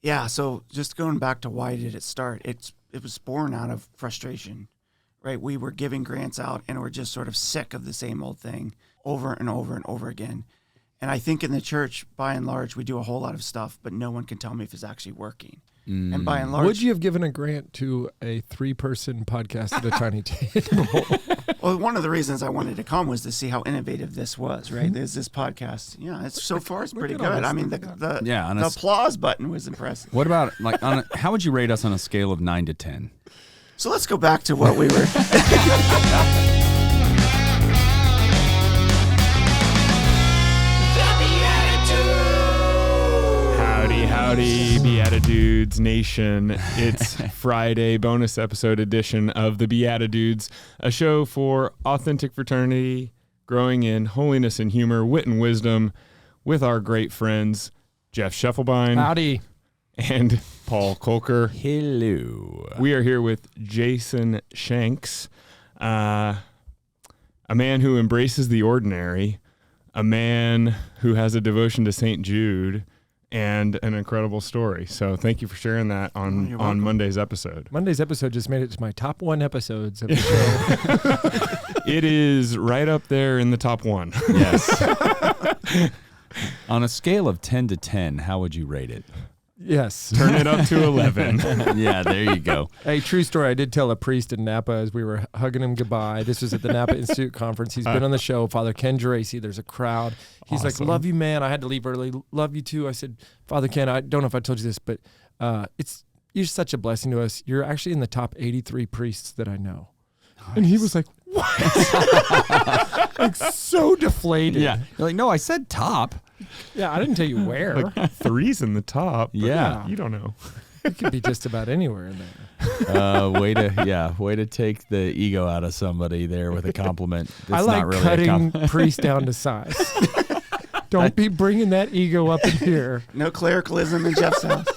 Yeah, so just going back to why did it start? It was born out of frustration, right? We were giving grants out and we're just sort of sick of the same old thing over and over and over again. And I think in the church, by and large, we do a whole lot of stuff, but no one can tell me if it's actually working. And by and large... Would you have given a grant to a 3-person podcast at a tiny table? Well, one of the reasons I wanted to come was to see how innovative this was, right? There's this podcast. Yeah, so far it's pretty good. I mean, the applause button was impressive. What about, how would you rate us on a scale of 9 to 10? So let's go back to what we were... Howdy, Beatitudes Nation. It's Friday bonus episode edition of the Beatitudes, a show for authentic fraternity, growing in holiness and humor, wit and wisdom, with our great friends, Jeff Scheffelbein. Howdy. And Paul Kolker. Hello. We are here with Jason Shanks, a man who embraces the ordinary, a man who has a devotion to St. Jude, and an incredible story. So thank you for sharing that on Monday's episode. Monday's episode just made it to my top 1 episodes of the show. It is right up there in the top 1. Yes. On a scale of 10 to 10, how would you rate it? Yes. Turn it up to 11. Yeah, there you go. Hey, true story. I did tell a priest in Napa as we were hugging him goodbye. This was at the Napa Institute Conference. He's been on the show, Father Ken Geraci. There's a crowd. He's awesome. like, love you, man. I had to leave early. Love you, too. I said, Father Ken, I don't know if I told you this, but you're such a blessing to us. You're actually in the top 83 priests that I know. Nice. And he was like, what? Like, so deflated. Yeah. You're like, no, I said top. Yeah, I didn't tell you where. Like 3's in the top. Yeah. You don't know. It could be just about anywhere in there. Way to take the ego out of somebody there with a compliment. I like not really cutting priests down to size. Don't be bringing that ego up in here. No clericalism in Jeff's house.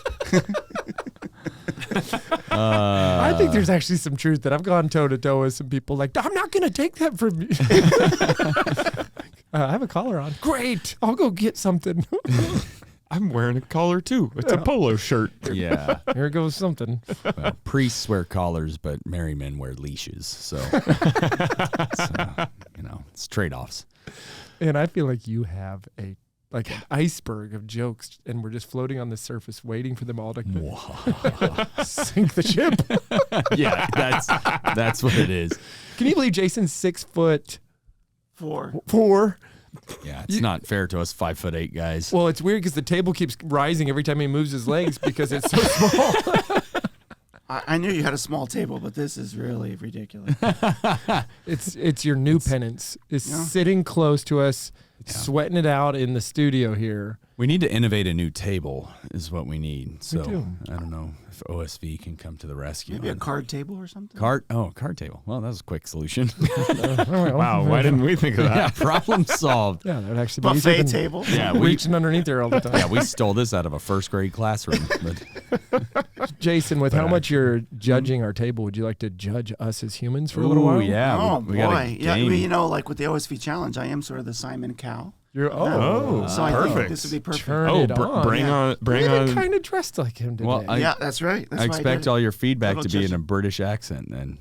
I think there's actually some truth that I've gone toe-to-toe with some people like, I'm not going to take that from you. I have a collar on. Great. I'll go get something. I'm wearing a collar too. It's a polo shirt. Yeah. Here goes something. Well, priests wear collars, but married men wear leashes. So, it's trade-offs. And I feel like you have an iceberg of jokes, and we're just floating on the surface, waiting for them all to sink the ship. Yeah, that's what it is. Can you believe Jason's 6'4"? Yeah, it's not fair to us 5'8" guys. Well, it's weird because the table keeps rising every time he moves his legs because it's so small. I knew you had a small table, but this is really ridiculous. It's your new penance. It's sitting close to us, sweating it out in the studio here. We need to innovate a new table is what we need. So do. I don't know if OSV can come to the rescue. Maybe a card table or something? Card table. Well, that was a quick solution. Wow, why didn't we think of that? Yeah, problem solved. Yeah, that would actually be buffet easier than table. Yeah, reaching underneath there all the time. Yeah, we stole this out of a first grade classroom. But Jason, with how much you're judging our table, would you like to judge us as humans for a little while? Yeah. Oh, we got boy. Yeah, I mean, like with the OSV challenge, I am sort of the Simon Cowell. You're So I think perfect. this would be perfect. Turn it on. Bring on. You're kind of dressed like him today. Well, Yeah, that's right. That's I why expect did it. all your feedback Little to be in a judging. British accent then.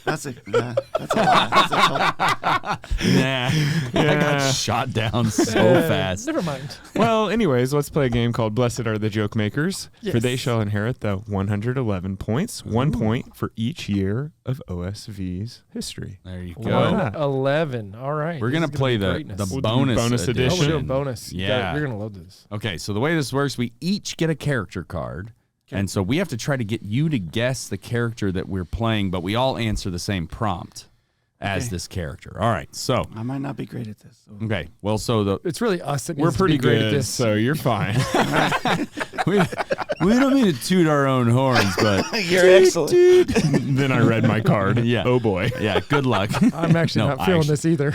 That's a lot. Nah. I got shot down so fast. Never mind. Well, anyways, let's play a game called Blessed Are the Joke Makers, Yes. for they shall inherit the 111 points, 1 point for each year of OSV's history. There you go. 111. All right. We're This going is to play be the greatness. We'll do bonus bonus edition. Oh, we're doing bonus. Yeah. You're going to love this. Okay, so the way this works, we each get a character card. And so we have to try to get you to guess the character that we're playing, but we all answer the same prompt as this character. All right, so. I might not be great at this. So. Okay, well, so It's really us that We're needs to pretty be great good, at this. so you're fine. we don't mean to toot our own horns, but. You're excellent. Then I read my card. Yeah. Oh, boy. Yeah, good luck. I'm actually not feeling this either.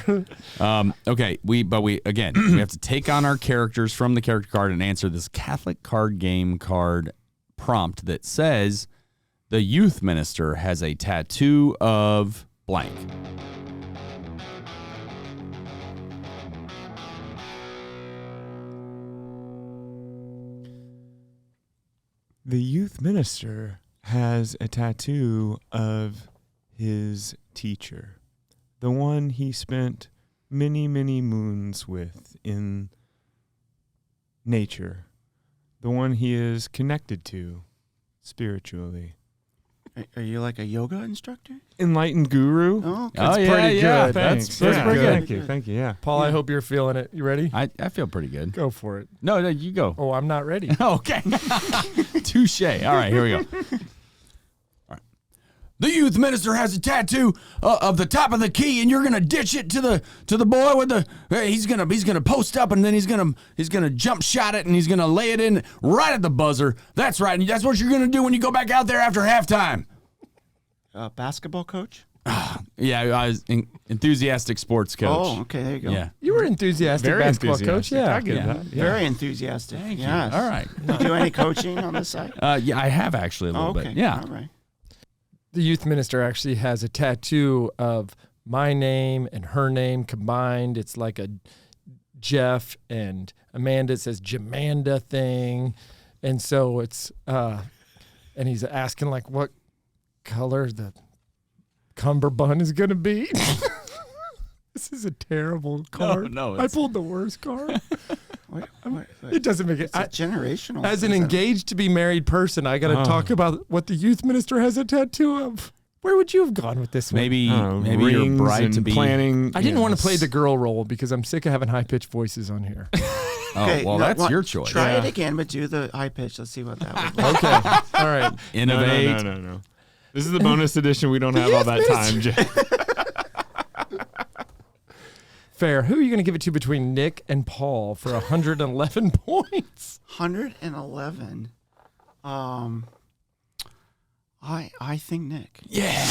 Okay, we have to take on our characters from the character card and answer this Catholic card game card prompt that says the youth minister has a tattoo of blank. The youth minister has a tattoo of his teacher, the one he spent many, many moons with in nature, the one he is connected to spiritually. Are you like a yoga instructor? Enlightened guru. Oh, okay. That's pretty good. Thanks. That's Yeah, pretty good. Thank you. Yeah. Paul, I hope you're feeling it. You ready? I feel pretty good. Go for it. No, you go. Oh, I'm not ready. Okay. Touche. All right, here we go. All right. The youth minister has a tattoo of the top of the key, and you're gonna ditch it to the boy with the. He's gonna post up, and then he's gonna jump shot it, and he's gonna lay it in right at the buzzer. That's right, and that's what you're gonna do when you go back out there after halftime. Basketball coach? Yeah, I was enthusiastic sports coach. Oh, okay, there you go. Yeah. You were enthusiastic Very basketball enthusiastic. coach. Yeah. I get Yeah. that. Yeah. Very enthusiastic. Thank you. Yes. All right. You do any coaching on this side? Yeah, I have actually a little Okay. bit. Yeah. All right. The youth minister actually has a tattoo of my name and her name combined. It's like a Jeff and Amanda says Jamanda thing. And so it's, and he's asking like what color the cummerbund is going to be. This is a terrible card. No, I pulled the worst card. What? It doesn't make it. It's a generational. As an is that- engaged to be married person, I got to talk about what the youth minister has a tattoo of. Where would you have gone with this one? Maybe your rings bride and to be. planning. I didn't want to play the girl role because I'm sick of having high pitched voices on here. Okay, well, no, that's your choice. Try it Yeah. again, but do the high pitch. Let's see what that would look like. Okay. All right. Innovate. No. This is the bonus edition. We don't have all that time, Jay. Fair. Who are you going to give it to between Nick and Paul for 111 points? 111. I think Nick. Yeah.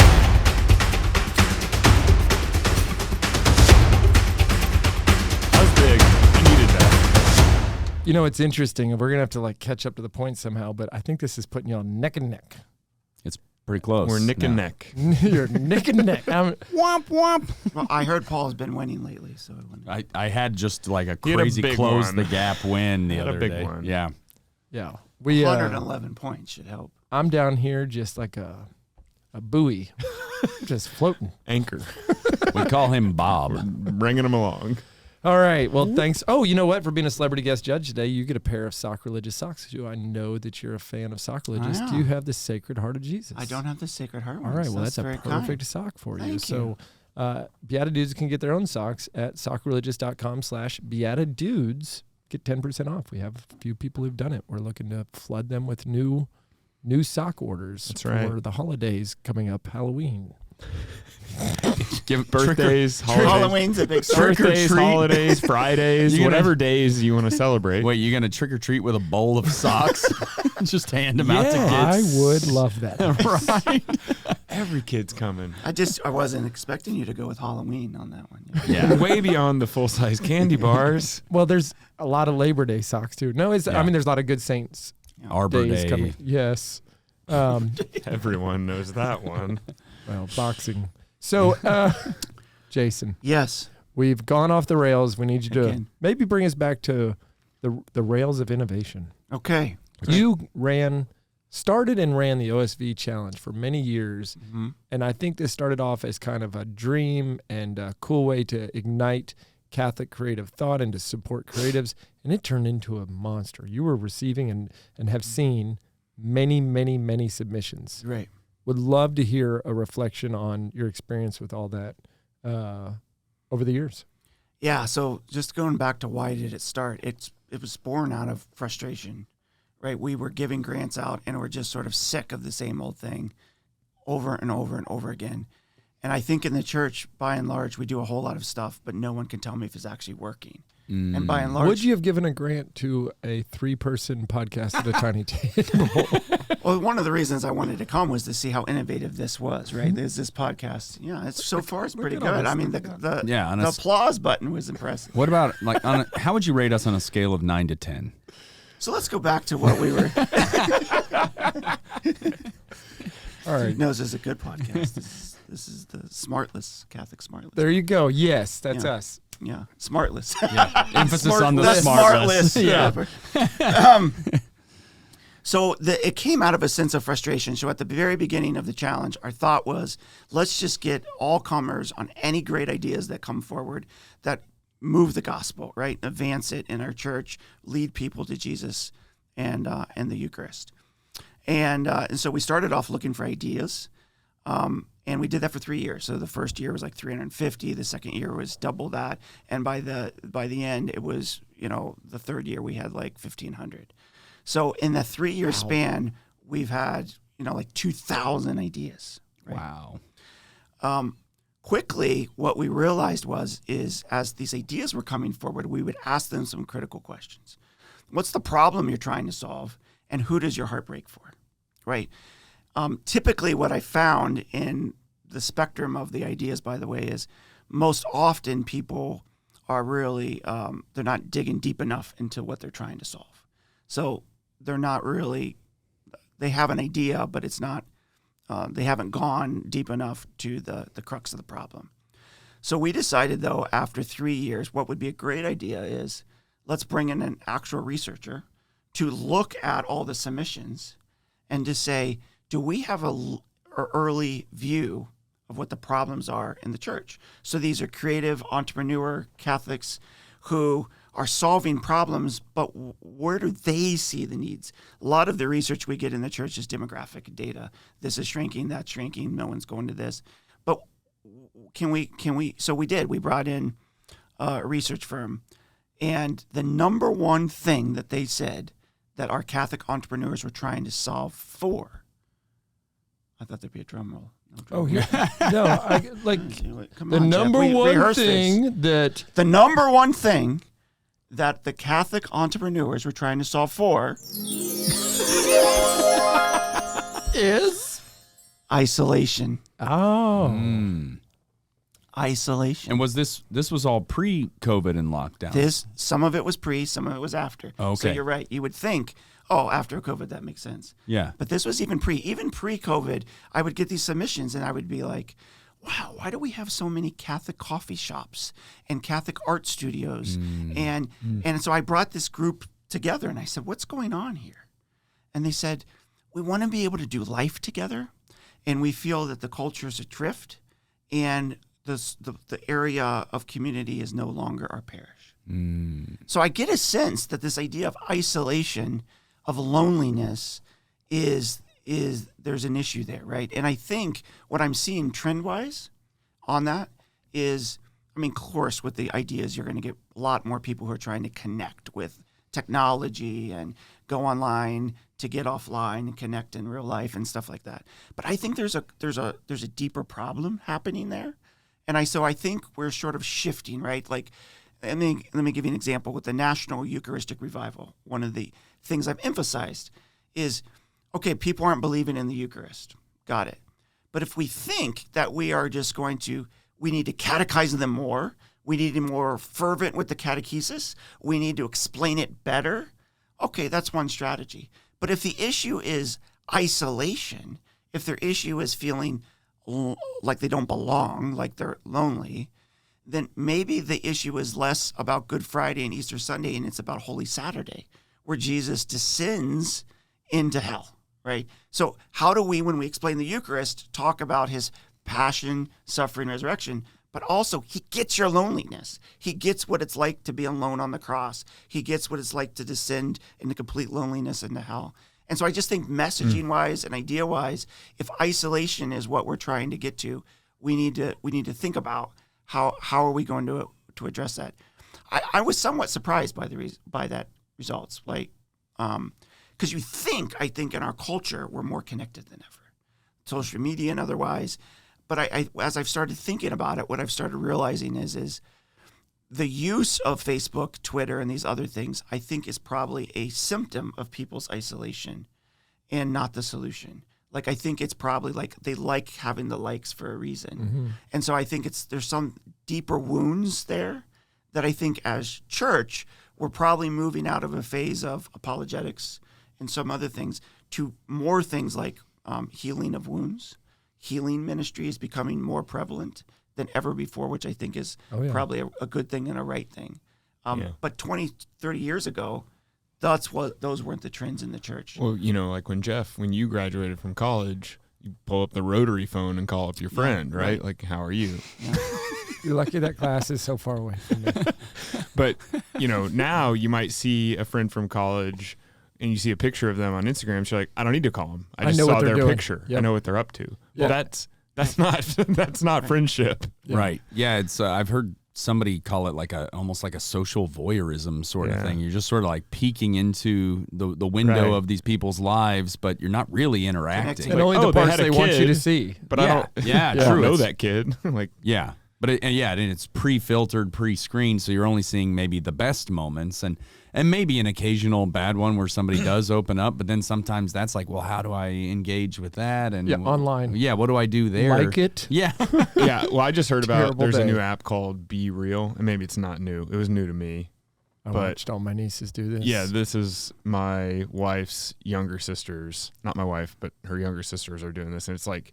That was big. I needed that. You know, it's interesting. We're going to have to like catch up to the points somehow, but I think this is putting you on neck and neck. It's pretty close. We're neck and now. neck. You're neck and neck. Womp womp. Well, I heard Paul's been winning lately, so it wouldn't. I had just like a He had a crazy big close one. the gap win the He had a other big day. one. Yeah. Yeah. We 111 points should help. I'm down here just like a buoy, just floating. Anchor. We call him Bob. Bringing them along. All right. Well, thanks. Oh, you know what? For being a celebrity guest judge today, you get a pair of Sacrilegious socks. Do I know that you're a fan of Sacrilegious? I Do you am. have the Sacred Heart of Jesus? I don't have the Sacred Heart All ones. right. Well, that's a very perfect kind. sock for you. Thank So, Beatadudes can get their own socks at sacrilegious.com/beatadudes. Get 10% off. We have a few people who've done it. We're looking to flood them with new sock orders That's for right. the holidays coming up, Halloween. Give Birthdays, holidays. Halloween's a big story. Birthdays, holidays, Fridays, You gonna- whatever days you want to celebrate. Wait, you gonna trick or treat with a bowl of socks? Just hand them out to I kids. would love that. Right. Every kid's coming. I wasn't expecting you to go with Halloween on that one. Yeah. Way beyond the full-size candy bars. Well, there's a lot of Labor Day socks too. No, Yeah. I mean, there's a lot of good Saints Arbor days Day. coming. Yes. Everyone knows that one. Well, boxing. So, Jason, Yes. we've gone off the rails. We need you to Again. maybe bring us back to the rails of innovation. Okay. You started and ran the OSV challenge for many years. Mm-hmm. And I think this started off as kind of a dream and a cool way to ignite Catholic creative thought and to support creatives. And it turned into a monster. You were receiving and have seen many, many, many submissions. Great. Would love to hear a reflection on your experience with all that over the years. Yeah. So just going back to why did it start? It was born out of frustration, right? We were giving grants out and we're just sort of sick of the same old thing over and over and over again. And I think in the church, by and large, we do a whole lot of stuff, but no one can tell me if it's actually working. And by and large, Would you have given a grant to a 3-person podcast at a tiny table? well, one of the reasons I wanted to come was to see how innovative this was, right? There's this podcast. Yeah, it's so far it's pretty good on good. this. I mean, the Yeah, applause button was impressive. What about how would you rate us on a scale of 9 to 10? So let's go back to what we were. All right. Knows is a good podcast. This is the Smartless, Catholic Smartless. There you go. Yes, that's Yeah. us. Yeah, Smartless. Emphasis on the The smart list. Smartless. Yeah. Yeah. So it came out of a sense of frustration. So at the very beginning of the challenge, our thought was, let's just get all comers on any great ideas that come forward that move the gospel, right? Advance it in our church, lead people to Jesus and the Eucharist. And so we started off looking for ideas, and we did that for 3 years. So the first year was like 350. The second year was double that. And by the end, it was, the third year we had like 1,500. So in the 3-year span, we've had, like 2,000 ideas. Right? Wow. Quickly, what we realized is as these ideas were coming forward, we would ask them some critical questions. What's the problem you're trying to solve, and who does your heart break for, right? Typically, what I found in the spectrum of the ideas, by the way, is most often people are really, they're not digging deep enough into what they're trying to solve. So they're not really, they have an idea, but it's not, they haven't gone deep enough to the crux of the problem. So we decided, though, after 3 years, what would be a great idea is let's bring in an actual researcher to look at all the submissions and to say, do we have an early view of what the problems are in the church? So these are creative, entrepreneur Catholics who are solving problems, but where do they see the needs? A lot of the research we get in the church is demographic data. This is shrinking, that's shrinking, no one's going to this. But so we did. We brought in a research firm, and the number one thing that they said that our Catholic entrepreneurs were trying to solve for, I thought there'd be a drum roll. Oh, here. No, Come the on, number Jeff. We one rehearsed thing this. that The number one thing that the Catholic entrepreneurs were trying to solve for is isolation. oh, Isolation. And was this was all pre-COVID and lockdown? Some of it was pre, some of it was after. Okay. So you're right. You would think, after COVID, that makes sense. Yeah. But this was even pre-COVID, I would get these submissions and I would be like, wow, why do we have so many Catholic coffee shops and Catholic art studios? And so I brought this group together and I said, what's going on here? And they said, we want to be able to do life together, and we feel that the culture is adrift, and the area of community is no longer our parish. So I get a sense that this idea of isolation, of loneliness, is there's an issue there, right? And I think what I'm seeing trend-wise on that is, of course, with the ideas, you're going to get a lot more people who are trying to connect with technology and go online to get offline and connect in real life and stuff like that. But I think there's a deeper problem happening there. And so I think we're sort of shifting, right? Like, let me give you an example with the National Eucharistic Revival. One of the things I've emphasized is, okay, people aren't believing in the Eucharist. Got it. But if we think that we need to catechize them more, we need to be more fervent with the catechesis, we need to explain it better, okay, that's one strategy. But if the issue is isolation, if their issue is feeling like they don't belong, like they're lonely, then maybe the issue is less about Good Friday and Easter Sunday, and it's about Holy Saturday, where Jesus descends into hell, right? So how do we, when we explain the Eucharist, talk about his passion, suffering, resurrection, but also he gets your loneliness. He gets what it's like to be alone on the cross. He gets what it's like to descend into complete loneliness into hell. And so I just think messaging-wise and idea-wise, if isolation is what we're trying to get to, we need to think about how are we going to address that. I was somewhat surprised by that results, like because I think in our culture we're more connected than ever, social media and otherwise. But I as I've started thinking about it, what I've started realizing is the use of Facebook, Twitter, and these other things, I think, is probably a symptom of people's isolation and not the solution. Like, I think it's probably like they like having the likes for a reason. Mm-hmm. And so I think there's some deeper wounds there that I think as church, we're probably moving out of a phase of apologetics and some other things to more things like healing of wounds. Healing ministry is becoming more prevalent than ever before, which I think is probably a good thing and a right thing. But 20, 30 years ago, those weren't the trends in the church. Well, like when you graduated from college, you pull up the rotary phone and call up your friend, right? Like, how are you? Yeah. You're lucky that class is so far away from me. But, now you might see a friend from college and you see a picture of them on Instagram. So you're like, I don't need to call them. I just know saw what they're their doing. picture. Yep. I know what they're up to. Yeah. Well, that's not friendship. Yeah. Right. Yeah. It's I've heard somebody call it like almost like a social voyeurism sort of thing. You're just sort of like peeking into the window of these people's lives, but you're not really interacting. And only the parts they want you to see. But yeah. I don't. Yeah, I true. don't know It's- that kid. Like, Yeah. But and it's pre-filtered, pre-screened, so you're only seeing maybe the best moments and maybe an occasional bad one where somebody does open up, but then sometimes that's like, well, how do I engage with that? And online. Yeah, what do I do there? Like it. Yeah. yeah. Well, I just heard about Terrible there's day. a new app called Be Real, and maybe it's not new. It was new to me. I But- watched all my nieces do this. Yeah, this is my wife's younger sisters. Not my wife, but her younger sisters are doing this, and it's like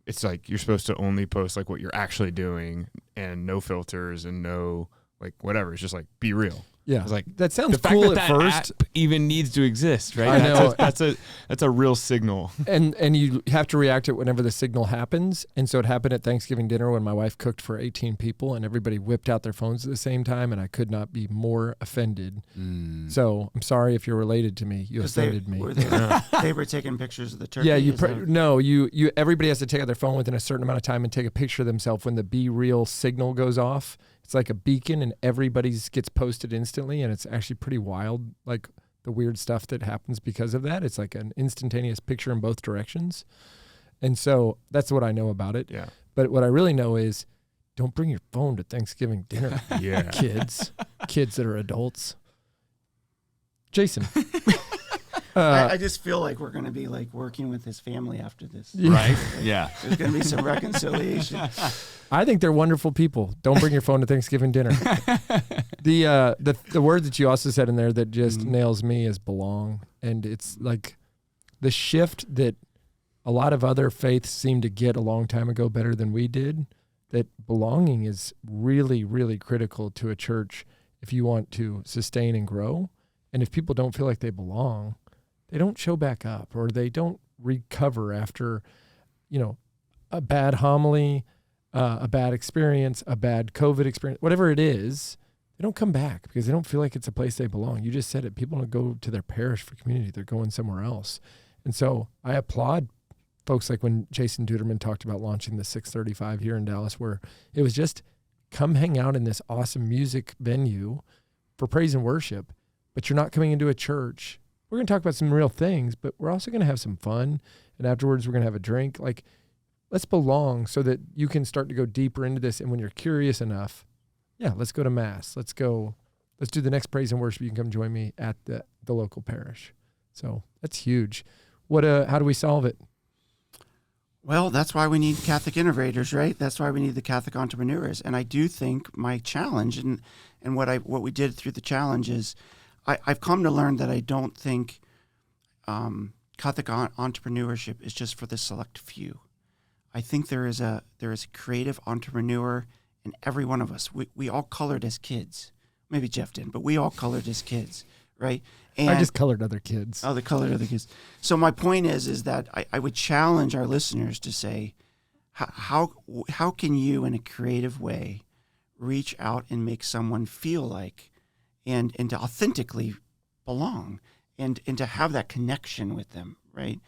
it's like you're supposed to only post like what you're actually doing and no filters and no like whatever. It's just like be real. Yeah. It's like that sounds the fact cool that at that first. app even needs to exist, right? I know. That's a real signal. And you have to react to it whenever the signal happens. And so it happened at Thanksgiving dinner when my wife cooked for 18 people and everybody whipped out their phones at the same time, and I could not be more offended. So I'm sorry if you're related to me. You 'Cause offended me. they were taking pictures of the turkey. Yeah, Is that- you everybody has to take out their phone within a certain amount of time and take a picture of themselves when the Be Real signal goes off. It's like a beacon and everybody's gets posted instantly, and it's actually pretty wild, like the weird stuff that happens because of that. It's like an instantaneous picture in both directions. And so that's what I know about it. Yeah. But what I really know is don't bring your phone to Thanksgiving dinner, Yeah. kids that are adults. Jason. I just feel like we're going to be like working with his family after this. Right? Yeah. There's going to be some reconciliation. I think they're wonderful people. Don't bring your phone to Thanksgiving dinner. The word that you also said in there that just nails me is belong. And it's like the shift that a lot of other faiths seem to get a long time ago better than we did, that belonging is really, really critical to a church if you want to sustain and grow. And if people don't feel like they belong, they don't show back up, or they don't recover after, a bad homily, a bad experience, a bad COVID experience, whatever it is. They don't come back because they don't feel like it's a place they belong. You just said it. People don't go to their parish for community. They're going somewhere else. And so I applaud folks like when Jason Duderman talked about launching the 635 here in Dallas, where it was just come hang out in this awesome music venue for praise and worship, but you're not coming into a church. We're going to talk about some real things, but we're also going to have some fun. And afterwards, we're going to have a drink. Like, let's belong so that you can start to go deeper into this. And when you're curious enough, let's go to Mass. Let's do the next praise and worship. You can come join me at the local parish. So that's huge. How do we solve it? Well, that's why we need Catholic innovators, right? That's why we need the Catholic entrepreneurs. And I do think my challenge and what we did through the challenge is I've come to learn that I don't think Catholic entrepreneurship is just for the select few. I think there is a creative entrepreneur in every one of us. We all colored as kids. Maybe Jeff didn't, but we all colored as kids, right? And I just colored other kids. Oh, the colored other kids. So my point is that I would challenge our listeners to say, how can you, in a creative way, reach out and make someone feel like and to authentically belong and to have that connection with them, right?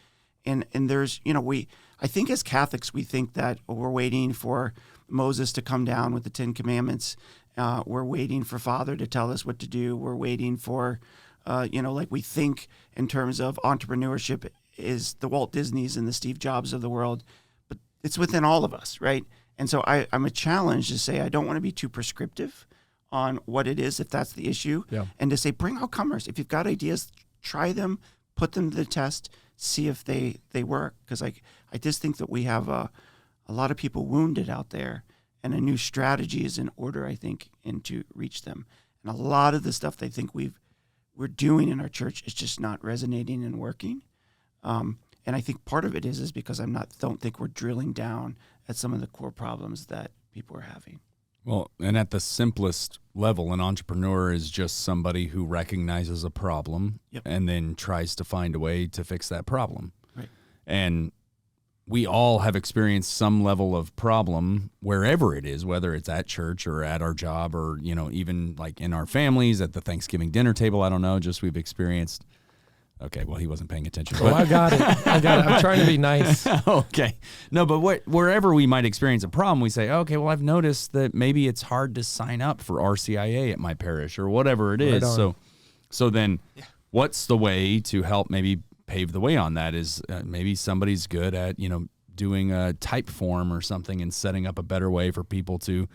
And there's, I think as Catholics, we think that we're waiting for Moses to come down with the 10 Commandments. We're waiting for Father to tell us what to do. We're waiting for, like we think in terms of entrepreneurship is the Walt Disneys and the Steve Jobs of the world, but it's within all of us, right? And so I'm a challenge to say I don't want to be too prescriptive on what it is if that's the issue, and to say bring all comers. If you've got ideas, try them, put them to the test, see if they work. Because I just think that we have a lot of people wounded out there, and a new strategy is in order, I think, and to reach them. And a lot of the stuff they think we're doing in our church is just not resonating and working. And I think part of it is because don't think we're drilling down at some of the core problems that people are having. Well, and at the simplest level, an entrepreneur is just somebody who recognizes a problem and then tries to find a way to fix that problem. Right. And we all have experienced some level of problem wherever it is, whether it's at church or at our job or, even like in our families at the Thanksgiving dinner table. I don't know, just we've experienced. Okay, well, he wasn't paying attention. I got it. I'm trying to be nice. Okay. No, but wherever we might experience a problem, we say, okay, well, I've noticed that maybe it's hard to sign up for RCIA at my parish or whatever it is. So then what's the way to help maybe pave the way on that is maybe somebody's good at, doing a type form or something and setting up a better way for people to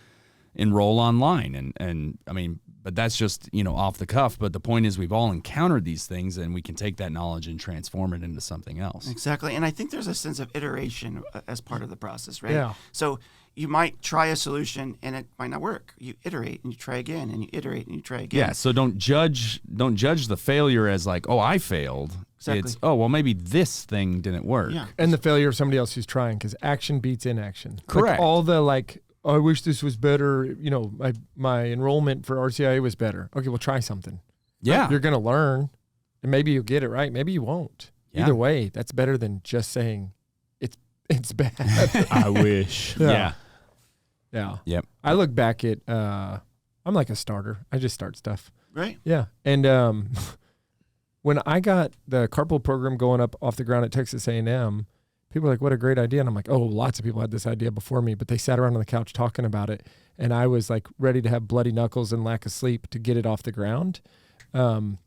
enroll online. And I mean, but that's just, off the cuff. But the point is we've all encountered these things and we can take that knowledge and transform it into something else. Exactly. And I think there's a sense of iteration as part of the process, right? Yeah. So you might try a solution and it might not work. You iterate and you try again and you iterate and you try again. Yeah. So don't judge the failure as like, oh, I failed. Exactly. It's, oh, well, maybe this thing didn't work. Yeah. And the failure of somebody else who's trying, because action beats inaction. Correct. Like all the I wish this was better. My enrollment for RCIA was better. Okay, well, try something. Yeah. You're going to learn, and maybe you'll get it right. Maybe you won't. Yeah. Either way, that's better than just saying it's bad. I wish. Yeah. Yeah. Yep. I look back at, I'm like a starter. I just start stuff. Right. Yeah. And when I got the carpool program going up off the ground at Texas A&M, people were like, what a great idea. And I'm like, oh, lots of people had this idea before me, but they sat around on the couch talking about it. And I was like ready to have bloody knuckles and lack of sleep to get it off the ground. And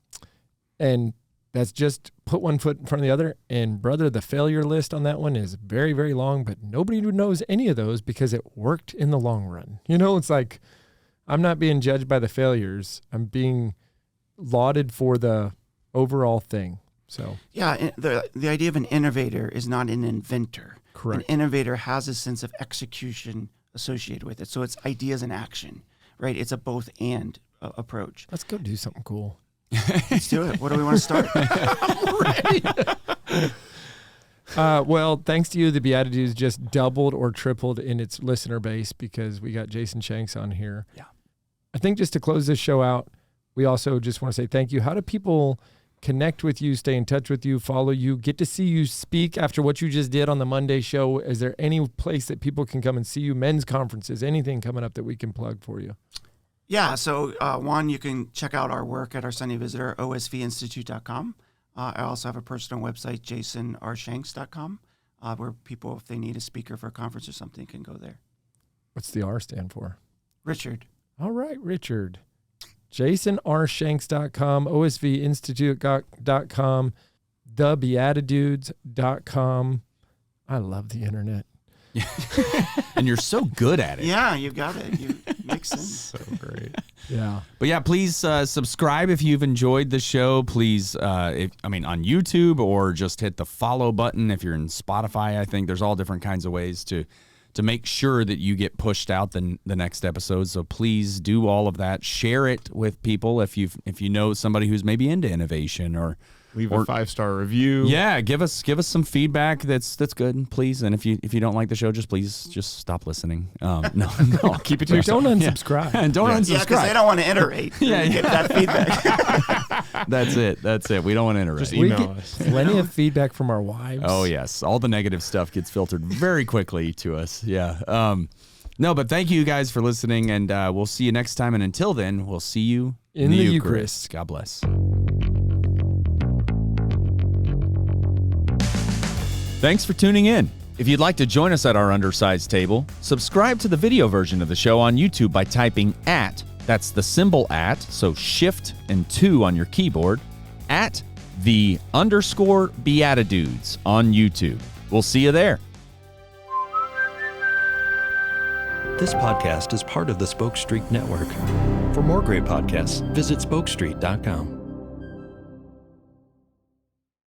that's just put one foot in front of the other. And brother, the failure list on that one is very, very long, but nobody knows any of those because it worked in the long run. It's like, I'm not being judged by the failures. I'm being lauded for the overall thing. So yeah, the idea of an innovator is not an inventor. Correct. An innovator has a sense of execution associated with it. So it's ideas and action, right? It's a both and approach. let's go do something cool. Let's do it. What do we want to start? Well, thanks to you, the Beatitudes just doubled or tripled in its listener base because we got Jason Shanks on here. Yeah. I think just to close this show out, we also just want to say thank you. How do people connect with you, stay in touch with you, follow you, get to see you speak after what you just did on the Monday show? Is there any place that people can come and see you? Men's conferences, anything coming up that we can plug for you? Yeah, so one, you can check out our work at our Sunday Visitor, osvinstitute.com. I also have a personal website, jasorshanks.com, where people, if they need a speaker for a conference or something, can go there. What's the R stand for? Richard. All right, Richard. jasorshanks.com, osvinstitute.com, thebeatitudes.com. I love the internet. And you're so good at it. Yeah, you got it. You make sense. So great. Yeah. But yeah, please subscribe if you've enjoyed the show. Please, on YouTube, or just hit the follow button if you're in Spotify. I think there's all different kinds of ways to make sure that you get pushed out the next episode. So please do all of that. Share it with people if you know somebody who's maybe into innovation or Leave a 5-star review. Yeah, give us some feedback that's good, please. And if you don't like the show, just stop listening. No, keep it to yourself. Don't unsubscribe. And don't unsubscribe. Yeah, because they don't want to iterate. Get that feedback. That's it. We don't want to iterate. Just We email get us. plenty of feedback from our wives. Oh yes, all the negative stuff gets filtered very quickly to us. Yeah. No, but thank you guys for listening, and we'll see you next time. And until then, we'll see you In the Eucharist. God bless. Thanks for tuning in. If you'd like to join us at our undersized table, subscribe to the video version of the show on YouTube by typing @ that's the symbol @ so shift and 2 on your keyboard, @the_Beatitudes on YouTube. We'll see you there. This podcast is part of the Spoke Street Network. For more great podcasts, visit spokestreet.com.